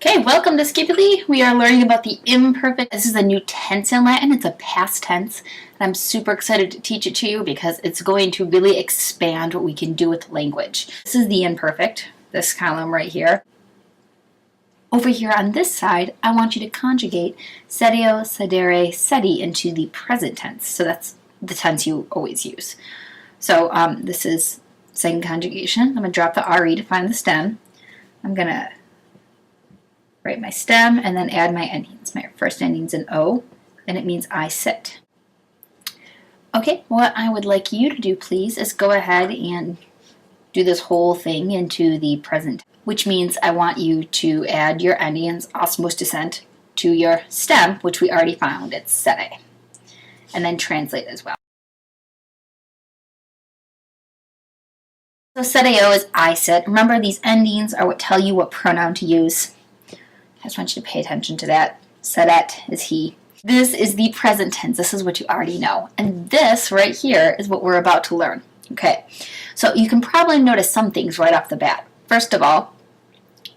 Okay, welcome to Skipperly. We are learning about the imperfect. This is a new tense in Latin. It's a past tense. And I'm super excited to teach it to you because it's going to really expand what we can do with language. This is the imperfect, this column right here. Over here on this side, I want you to conjugate sedeo, sedere, sedi into the present tense. So that's the tense you always use. So this is second conjugation. I'm going to drop the RE to find the stem. I'm going to write my stem and then add my endings. My first ending's an O, and it means I sit. Okay, what I would like you to do, please, is go ahead and do this whole thing into the present, which means I want you to add your endings, osmose descent, to your stem, which we already found. It's sede, and then translate as well. So sedeo is I sit. Remember, these endings are what tell you what pronoun to use. I just want you to pay attention to that. Sedet is he. This is the present tense. This is what you already know. And this right here is what we're about to learn. Okay, so you can probably notice some things right off the bat. First of all,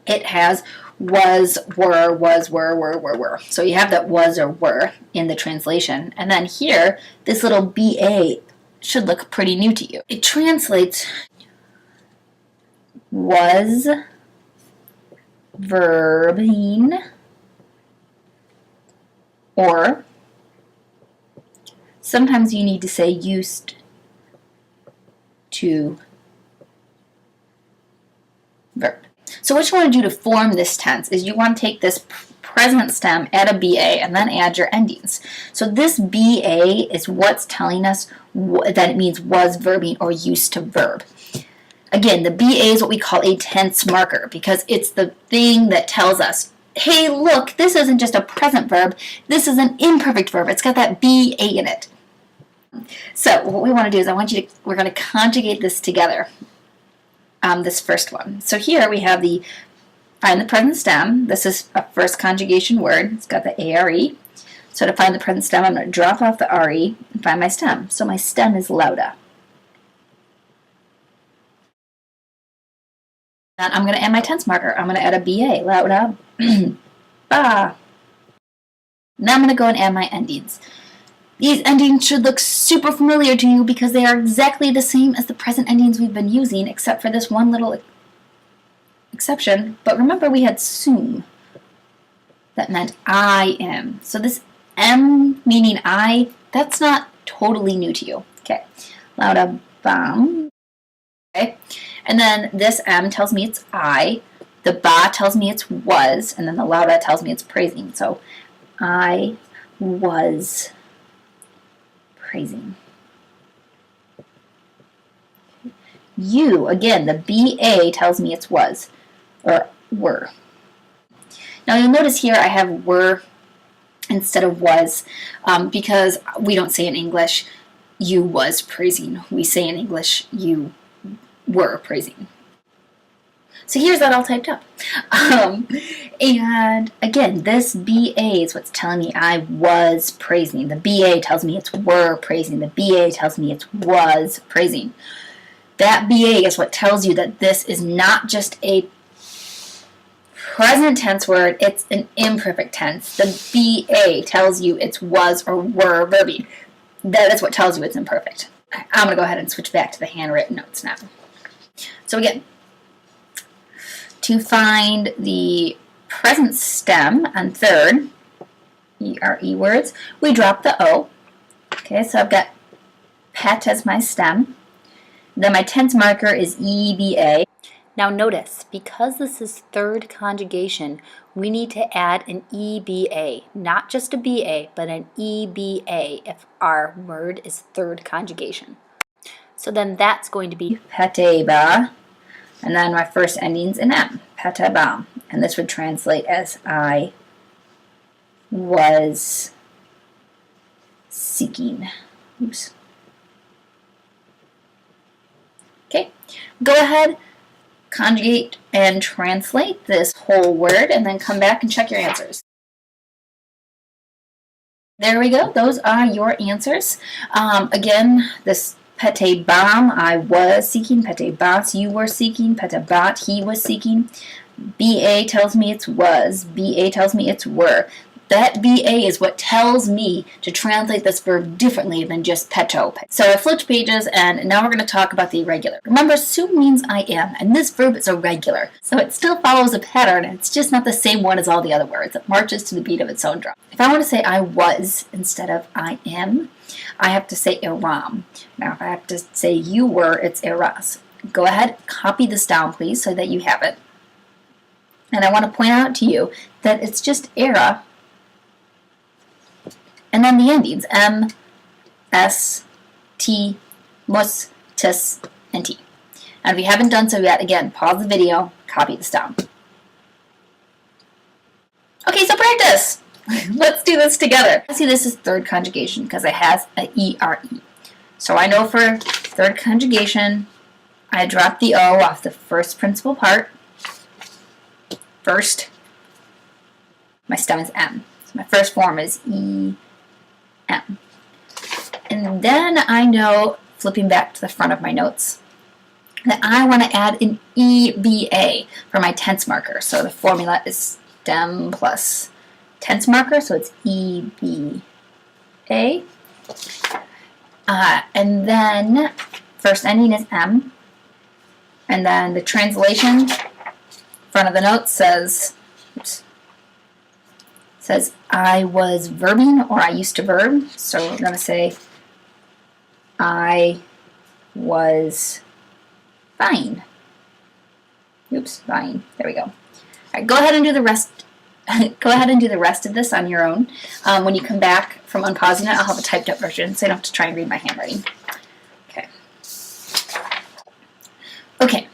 it has was, were. So you have that was or were in the translation. And then here, this little BA should look pretty new to you. It translates was, verbing, or sometimes you need to say used to verb. So what you want to do to form this tense is you want to take this present stem, add a BA, and then add your endings. So this BA is what's telling us that it means was verbing or used to verb. Again, the BA is what we call a tense marker because it's the thing that tells us, hey, look, this isn't just a present verb, this is an imperfect verb. It's got that BA in it. So what we want to do is we're going to conjugate this together, this first one. So here we have find the present stem. This is a first conjugation word. It's got the ARE. So to find the present stem, I'm going to drop off the RE and find my stem. So my stem is lauda. Then I'm going to add my tense marker. I'm going to add a BA, lauda, ba. Now I'm going to go and add my endings. These endings should look super familiar to you because they are exactly the same as the present endings we've been using, except for this one little exception. But remember, we had soon. That meant I am. So this M meaning I, that's not totally new to you. Okay, lauda, bam. Okay. And then this M tells me it's I, the ba tells me it's was, and then the lauda tells me it's praising. So I was praising. You, again, the BA tells me it's was, or were. Now you'll notice here I have were instead of was because we don't say in English you was praising. We say in English you were praising. So here's that all typed up. And again, this BA is what's telling me I was praising. The BA tells me it's were praising. The BA tells me it's was praising. That BA is what tells you that this is not just a present tense word, it's an imperfect tense. The BA tells you it's was or were verbing. That is what tells you it's imperfect. I'm going to go ahead and switch back to the handwritten notes now. So again, to find the present stem on third, ERE words, we drop the O. Okay, so I've got pet as my stem. Then my tense marker is EBA. Now notice, because this is third conjugation, we need to add an EBA, not just a BA, but an EBA if our word is third conjugation. So then that's going to be peteba, and then my first ending's an M, peteba. And this would translate as I was seeking. Oops. Okay, go ahead, conjugate and translate this whole word, and then come back and check your answers. There we go. Those are your answers. Again, this petebam, I was seeking. Petebas, you were seeking. Petebat, he was seeking. BA tells me it's was. BA tells me it's were. That BA is what tells me to translate this verb differently than just peto. So I flipped pages, and now we're going to talk about the irregular. Remember, soon means I am, and this verb is irregular. So it still follows a pattern, and it's just not the same one as all the other words. It marches to the beat of its own drum. If I want to say I was instead of I am, I have to say iram. Now if I have to say you were, it's eras. Go ahead, copy this down, please, so that you have it. And I want to point out to you that it's just era, and then the endings, M, S, T, mus, tis, and T. And if you haven't done so yet, again, pause the video, copy this down. Okay, so practice. Let's do this together. See, this is third conjugation because it has an ERE. So I know for third conjugation, I drop the O off the first principal part. First, my stem is M. So my first form is E, M. And then I know, flipping back to the front of my notes, that I want to add an EBA for my tense marker. So the formula is stem plus tense marker, so it's EBA. And then first ending is M. And then the translation, front of the note says, I was verbing, or I used to verb. So we're going to say I was fine. Oops, fine. There we go. All right, go ahead and do the rest. Go ahead and do the rest of this on your own. When you come back from unpausing it, I'll have a typed up version, so you don't have to try and read my handwriting. Okay. Okay.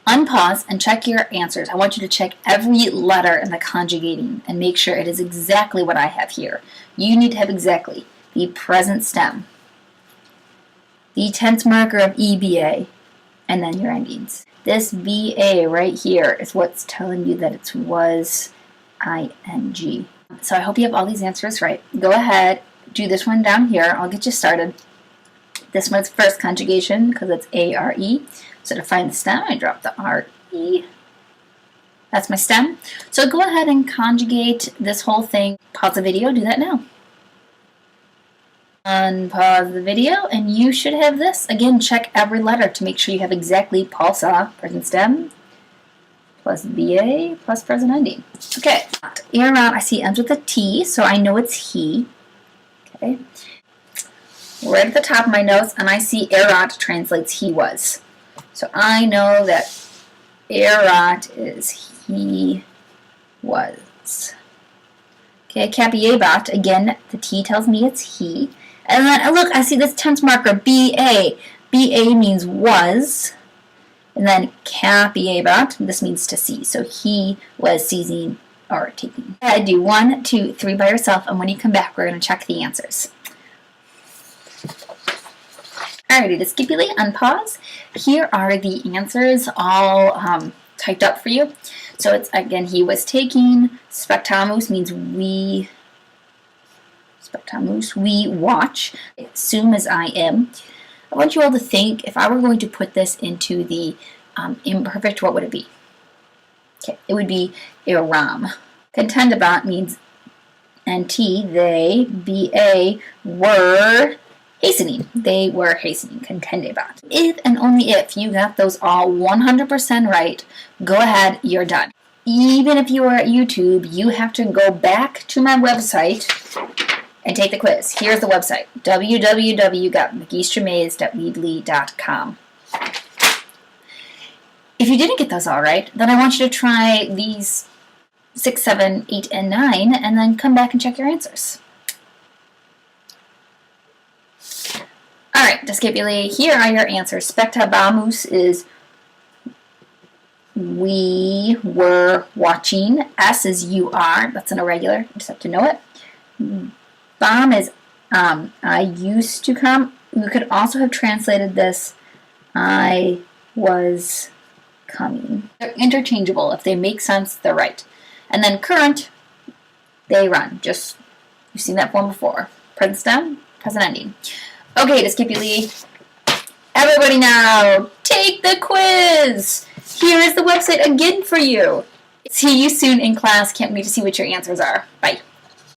Unpause and check your answers. I want you to check every letter in the conjugating and make sure it is exactly what I have here. You need to have exactly the present stem, the tense marker of EBA, and then your endings. This BA right here is what's telling you that it was ING. So I hope you have all these answers right. Go ahead, do this one down here. I'll get you started. This one's first conjugation because it's ARE. So to find the stem, I drop the RE. That's my stem. So go ahead and conjugate this whole thing. Pause the video, do that now. Unpause the video, and you should have this. Again, check every letter to make sure you have exactly pausa, present stem, plus BA, plus present ending. Okay, here around I see ends with a T, so I know it's he. Okay. Right at the top of my notes, and I see erat translates he was. So I know that erat is he was. Okay, kapiebat, again, the T tells me it's he. And then, look, I see this tense marker, BA. BA means was. And then kapiebat, this means to see. So he was seizing or taking. Do 1, 2, 3 by yourself, and when you come back, we're going to check the answers. Alrighty, to skipulate, unpause. Here are the answers all typed up for you. So it's, again, he was taking. Spectamus means we. Spectamus, we watch. Sum is I am. I want you all to think, if I were going to put this into the imperfect, what would it be? Okay, it would be iram. Contendabat means NT, they, BA, were hastening. They were hastening. Contendabat. If and only if you got those all 100% right, go ahead, you're done. Even if you are at YouTube, you have to go back to my website and take the quiz. Here's the website, www.mcgeestramaze.weebly.com. If you didn't get those all right, then I want you to try these 6, 7, 8, and 9, and then come back and check your answers. All right, Discipuli, here are your answers. Spectabamus is we were watching. S is you are. That's an irregular. You just have to know it. Bam is I used to come. We could also have translated this I was coming. They're interchangeable. If they make sense, they're right. And then current, they run. Just, you've seen that form before. Present stem, present ending. Okay, Discipuli, everybody now, take the quiz. Here is the website again for you. See you soon in class. Can't wait to see what your answers are. Bye.